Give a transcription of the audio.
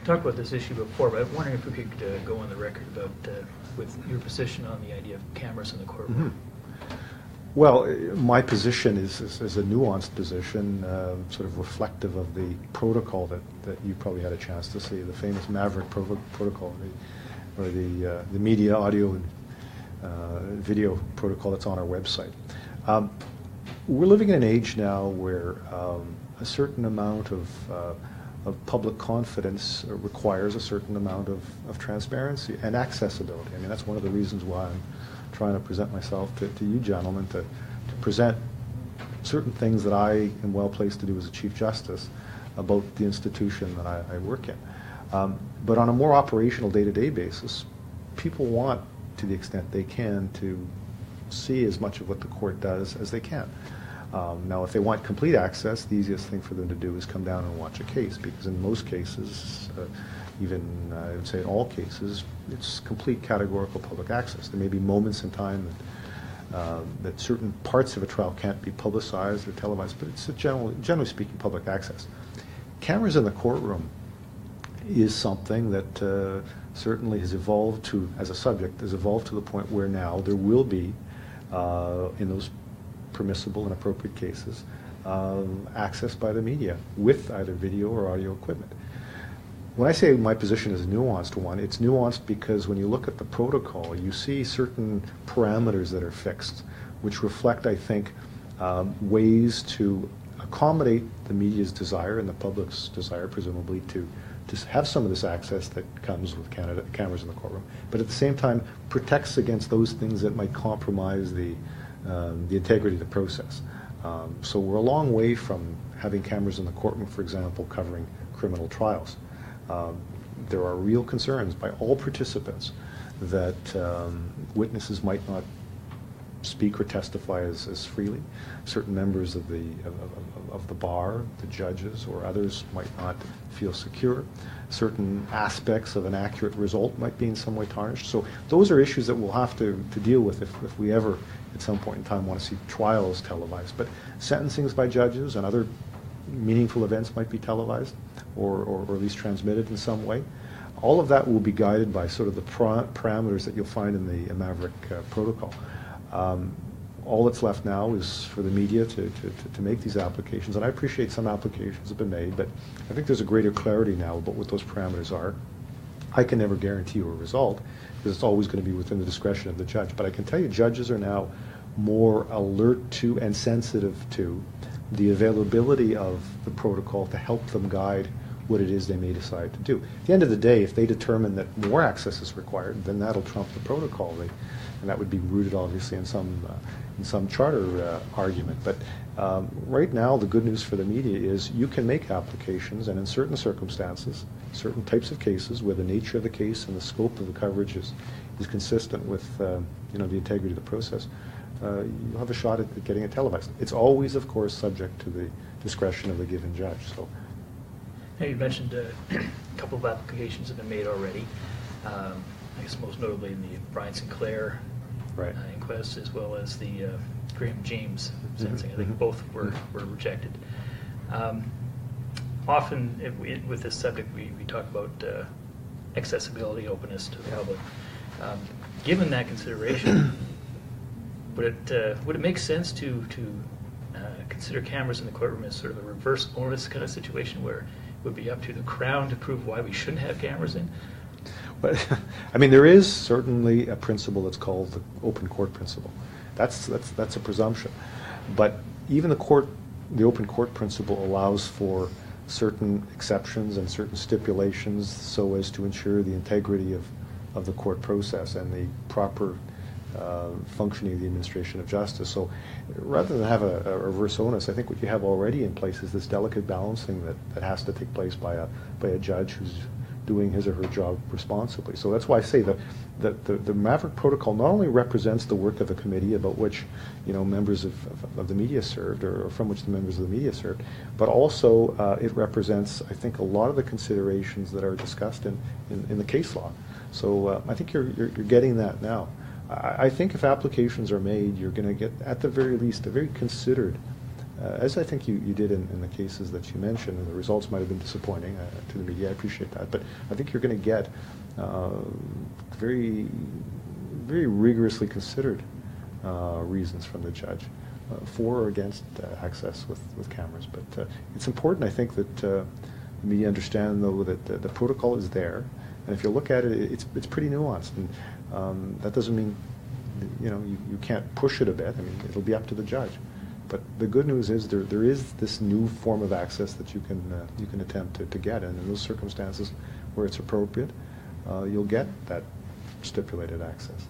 talked about this issue before, but I'm wondering if we could go on the record about with your position on the idea of cameras in the courtroom. Well, my position is a nuanced position, sort of reflective of the protocol that you probably had a chance to see, the famous Maverick protocol, or the media, audio, and video protocol that's on our website. We're living in an age now where a certain amount of public confidence requires a certain amount of transparency and accessibility. I mean, that's one of the reasons why I'm trying to present myself to you gentlemen, to present certain things that I am well placed to do as a Chief Justice about the institution that I work in. But on a more operational day-to-day basis, people want, to the extent they can, to see as much of what the court does as they can. Now, if they want complete access, the easiest thing for them to do is come down and watch a case, because in most cases, even I would say in all cases, it's complete categorical public access. There may be moments in time that certain parts of a trial can't be publicized or televised, but it's generally speaking public access. Cameras in the courtroom is something that certainly has evolved to, as a subject, has evolved to the point where now there will be, in those permissible and appropriate cases, access by the media with either video or audio equipment. When I say my position is a nuanced one, it's nuanced because when you look at the protocol, you see certain parameters that are fixed, which reflect, I think, ways to accommodate the media's desire and the public's desire, presumably, to have some of this access that comes with cameras in the courtroom, but at the same time protects against those things that might compromise the integrity of the process. So we're a long way from having cameras in the courtroom, for example, covering criminal trials. There are real concerns by all participants that witnesses might not speak or testify as freely. Certain members of the bar, the judges, or others might not feel secure. Certain aspects of an accurate result might be in some way tarnished. So those are issues that we'll have to deal with if we ever, at some point in time, want to see trials televised. But sentencings by judges and other meaningful events might be televised or at least transmitted in some way. All of that will be guided by sort of the parameters that you'll find in the Maverick protocol. All that's left now is for the media to make these applications, and I appreciate some applications have been made, but I think there's a greater clarity now about what those parameters are. I can never guarantee you a result, because it's always going to be within the discretion of the judge, but I can tell you judges are now more alert to and sensitive to the availability of the protocol to help them guide what it is they may decide to do. At the end of the day, if they determine that more access is required, then that'll trump the protocol, and that would be rooted obviously in some charter argument. But right now, the good news for the media is you can make applications, and in certain circumstances, certain types of cases where the nature of the case and the scope of the coverage is consistent with the integrity of the process, you'll have a shot at getting it televised. It's always, of course, subject to the discretion of the given judge. So. Now, you mentioned a couple of applications have been made already. I guess most notably in the Brian Sinclair inquest, as well as the Graham James sentencing. I think both were rejected. Often with this subject, we talk about accessibility, openness to the public. Given that consideration, would it make sense to consider cameras in the courtroom as sort of a reverse onus kind of situation where it would be up to the Crown to prove why we shouldn't have cameras in? But I mean, there is certainly a principle that's called the open court principle. That's a presumption. But even the open court principle allows for certain exceptions and certain stipulations so as to ensure the integrity of the court process and the proper functioning of the administration of justice. So rather than have a reverse onus, I think what you have already in place is this delicate balancing that has to take place by a judge who's doing his or her job responsibly. So that's why I say the Maverick Protocol not only represents the work of the committee about which members of the media served, or from which the members of the media served, but also it represents, I think, a lot of the considerations that are discussed in the case law. So I think you're getting that now. I think if applications are made, you're going to get, at the very least, a very considered as I think you did in the cases that you mentioned, and the results might have been disappointing to the media. I appreciate that, but I think you're going to get very, very rigorously considered reasons from the judge for or against access with cameras. But it's important, I think, that the media understand, though, that the protocol is there, and if you look at it, it's pretty nuanced, and that doesn't mean you can't push it a bit. I mean, it'll be up to the judge. But the good news is there is this new form of access that you can attempt to get, and in those circumstances where it's appropriate, you'll get that stipulated access.